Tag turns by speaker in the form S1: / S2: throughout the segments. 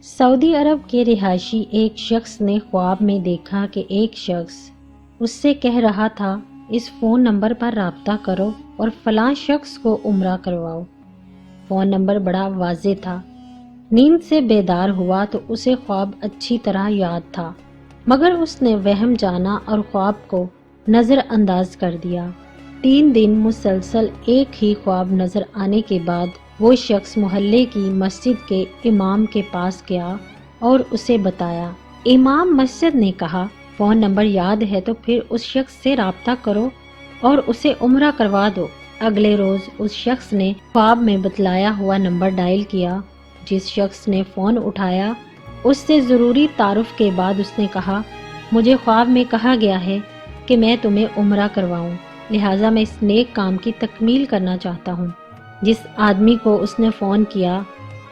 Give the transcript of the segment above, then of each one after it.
S1: سعودی عرب کے رہائشی ایک شخص نے خواب میں دیکھا کہ ایک شخص اس سے کہہ رہا تھا اس فون نمبر پر رابطہ کرو اور فلاں شخص کو عمرہ کرواؤ۔ فون نمبر بڑا واضح تھا۔ نیند سے بیدار ہوا تو اسے خواب اچھی طرح یاد تھا، مگر اس نے وہم جانا اور خواب کو نظر انداز کر دیا۔ 3 دن مسلسل ایک ہی خواب نظر آنے کے بعد وہ شخص محلے کی مسجد کے امام کے پاس گیا اور اسے بتایا۔ امام مسجد نے کہا، فون نمبر یاد ہے تو پھر اس شخص سے رابطہ کرو اور اسے عمرہ کروا دو۔ اگلے روز اس شخص نے خواب میں بتلایا ہوا نمبر ڈائل کیا۔ جس شخص نے فون اٹھایا اس سے ضروری تعارف کے بعد اس نے کہا، مجھے خواب میں کہا گیا ہے کہ میں تمہیں عمرہ کرواؤں، لہٰذا میں اس نیک کام کی تکمیل کرنا چاہتا ہوں۔ جس آدمی کو اس نے فون کیا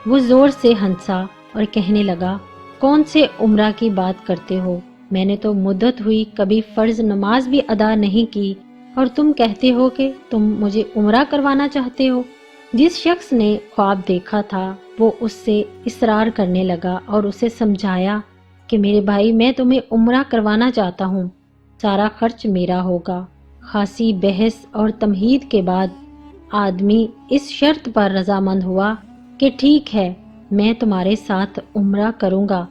S1: وہ زور سے ہنسا اور کہنے لگا، کون سے عمرہ کی بات کرتے ہو؟ میں نے تو مدت ہوئی کبھی فرض نماز بھی ادا نہیں کی اور تم کہتے ہو کہ تم مجھے عمرہ کروانا چاہتے ہو۔ جس شخص نے خواب دیکھا تھا وہ اس سے اصرار کرنے لگا اور اسے سمجھایا کہ میرے بھائی، میں تمہیں عمرہ کروانا چاہتا ہوں، سارا خرچ میرا ہوگا۔ خاصی بحث اور تمہید کے بعد آدمی اس شرط پر رضامند ہوا کہ ٹھیک ہے، میں تمہارے ساتھ عمرہ کروں گا،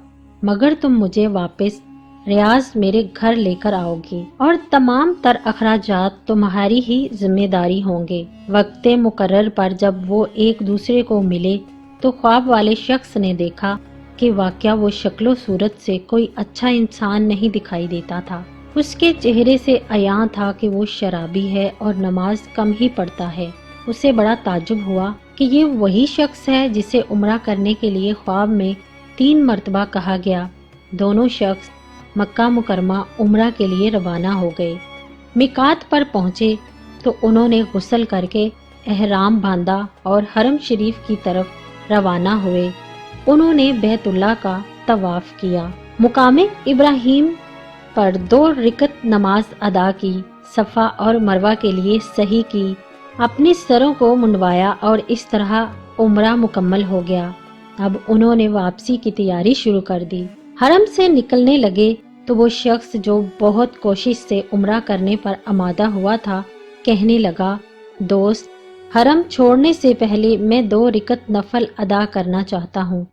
S1: مگر تم مجھے واپس ریاض میرے گھر لے کر آؤ گے اور تمام تر اخراجات تمہاری ہی ذمہ داری ہوں گے۔ وقت مقرر پر جب وہ ایک دوسرے کو ملے تو خواب والے شخص نے دیکھا کہ واقعہ وہ شکل و صورت سے کوئی اچھا انسان نہیں دکھائی دیتا تھا۔ اس کے چہرے سے عیاں تھا کہ وہ شرابی ہے اور نماز کم ہی پڑھتا ہے۔ اسے بڑا تعجب ہوا کہ یہ وہی شخص ہے جسے عمرہ کرنے کے لیے خواب میں 3 مرتبہ کہا گیا۔ دونوں شخص مکہ مکرمہ عمرہ کے لیے روانہ ہو گئے۔ میقات پر پہنچے تو انہوں نے غسل کر کے احرام باندھا اور حرم شریف کی طرف روانہ ہوئے۔ انہوں نے بیت اللہ کا طواف کیا، مقام ابراہیم پر 2 رکعت نماز ادا کی، صفا اور مروہ کے لیے سعی کی، اپنے سروں کو منڈوایا اور اس طرح عمرہ مکمل ہو گیا۔ اب انہوں نے واپسی کی تیاری شروع کر دی۔ حرم سے نکلنے لگے تو وہ شخص جو بہت کوشش سے عمرہ کرنے پر آمادہ ہوا تھا کہنے لگا، دوست، حرم چھوڑنے سے پہلے میں 2 رکعت نفل ادا کرنا چاہتا ہوں،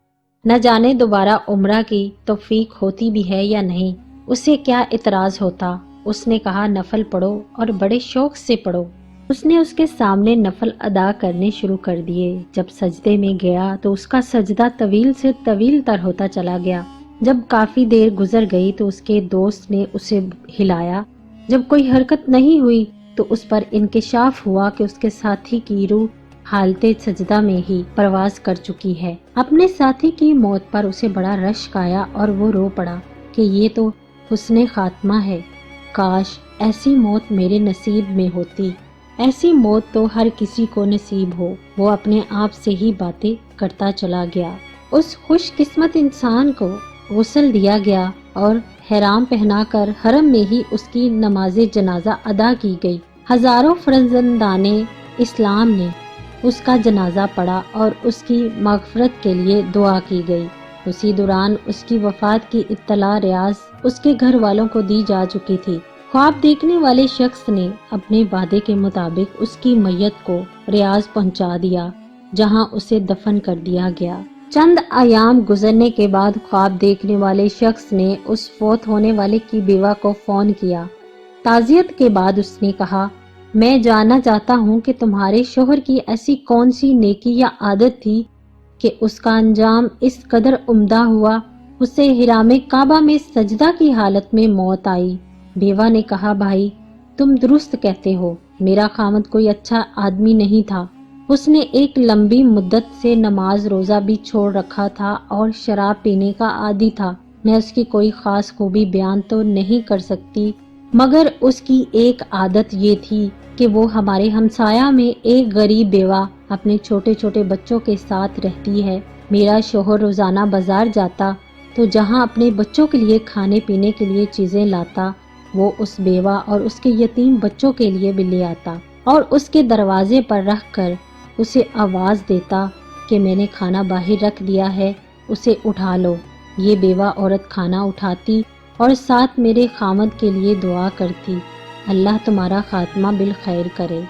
S1: نہ جانے دوبارہ عمرہ کی توفیق ہوتی بھی ہے یا نہیں۔ اسے کیا اعتراض ہوتا؟ اس نے کہا، نفل پڑھو اور بڑے شوق سے پڑھو۔ اس نے اس کے سامنے نفل ادا کرنے شروع کر دیے۔ جب سجدے میں گیا تو اس کا سجدہ طویل سے طویل تر ہوتا چلا گیا۔ جب کافی دیر گزر گئی تو اس کے دوست نے اسے ہلایا۔ جب کوئی حرکت نہیں ہوئی تو اس پر انکشاف ہوا کہ اس کے ساتھی کی روح حالت سجدہ میں ہی پرواز کر چکی ہے۔ اپنے ساتھی کی موت پر اسے بڑا رشک آیا اور وہ رو پڑا کہ یہ تو حسن خاتمہ ہے، کاش ایسی موت میرے نصیب میں ہوتی۔ ایسی موت تو ہر کسی کو نصیب ہو۔ وہ اپنے آپ سے ہی باتیں کرتا چلا گیا۔ اس خوش قسمت انسان کو غسل دیا گیا اور احرام پہنا کر حرم میں ہی اس کی نماز جنازہ ادا کی گئی۔ ہزاروں فرزندان اسلام نے اس کا جنازہ پڑھا اور اس کی مغفرت کے لیے دعا کی گئی۔ اسی دوران اس کی وفات کی اطلاع ریاض اس کے گھر والوں کو دی جا چکی تھی۔ خواب دیکھنے والے شخص نے اپنے وعدے کے مطابق اس کی میت کو ریاض پہنچا دیا، جہاں اسے دفن کر دیا گیا۔ چند ایام گزرنے کے بعد خواب دیکھنے والے شخص نے اس فوت ہونے والے کی بیوہ کو فون کیا۔ تعزیت کے بعد اس نے کہا، میں جاننا چاہتا ہوں کہ تمہارے شوہر کی ایسی کون سی نیکی یا عادت تھی کہ اس کا انجام اس قدر عمدہ ہوا، اسے حرام کعبہ میں سجدہ کی حالت میں موت آئی۔ بیوہ نے کہا، بھائی تم درست کہتے ہو، میرا خاوند کوئی اچھا آدمی نہیں تھا، اس نے ایک لمبی مدت سے نماز روزہ بھی چھوڑ رکھا تھا اور شراب پینے کا عادی تھا۔ میں اس کی کوئی خاص خوبی بیان تو نہیں کر سکتی، مگر اس کی ایک عادت یہ تھی کہ وہ ہمارے ہمسایہ میں ایک غریب بیوہ اپنے چھوٹے چھوٹے بچوں کے ساتھ رہتی ہے۔ میرا شوہر روزانہ بازار جاتا تو جہاں اپنے بچوں کے لیے کھانے پینے کے لیے چیزیں لاتا، وہ اس بیوہ اور اس کے یتیم بچوں کے لیے بھی لے آتا اور اس کے دروازے پر رکھ کر اسے آواز دیتا کہ میں نے کھانا باہر رکھ دیا ہے، اسے اٹھا لو۔ یہ بیوہ عورت کھانا اٹھاتی اور ساتھ میرے خامد کے لیے دعا کرتی، اللہ تمہارا خاتمہ بالخیر کرے۔